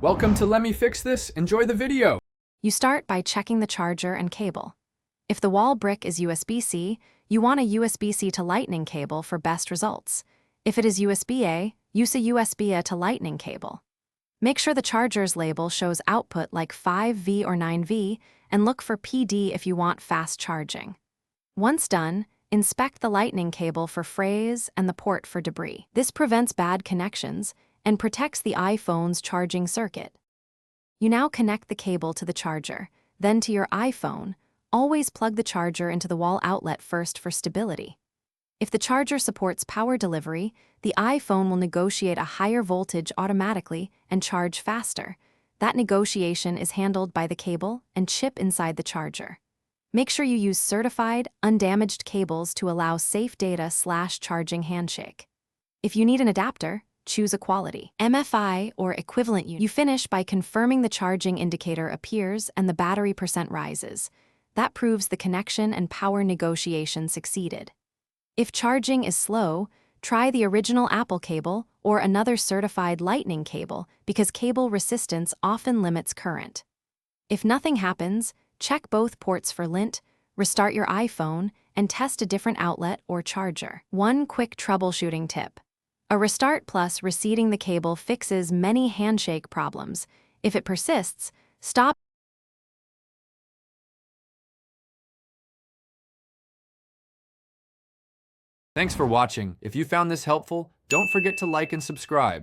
Welcome to Let Me Fix This. Enjoy the video. You start by checking the charger and cable. If the wall brick is USB-C, you want a USB-C to Lightning cable for best results. If it is USB-A, use a USB-A to Lightning cable. Make sure the charger's label shows output like 5V or 9V, and look for PD if you want fast charging. Once done, inspect the Lightning cable for frays and the port for debris. This prevents bad connections and protects the iPhone's charging circuit. You now connect the cable to the charger, then to your iPhone. Always plug the charger into the wall outlet first for stability. If the charger supports power delivery, the iPhone will negotiate a higher voltage automatically and charge faster. That negotiation is handled by the cable and chip inside the charger. Make sure you use certified, undamaged cables to allow safe data/charging handshake. If you need an adapter, choose a quality MFI or equivalent unit. You finish by confirming the charging indicator appears and the battery percent rises. That proves the connection and power negotiation succeeded. If charging is slow, try the original Apple cable or another certified Lightning cable because cable resistance often limits current. If nothing happens, check both ports for lint, restart your iPhone, and test a different outlet or charger. One quick troubleshooting tip. A restart plus reseating the cable fixes many handshake problems. If it persists, stop. Thanks for watching. If you found this helpful, don't forget to like and subscribe.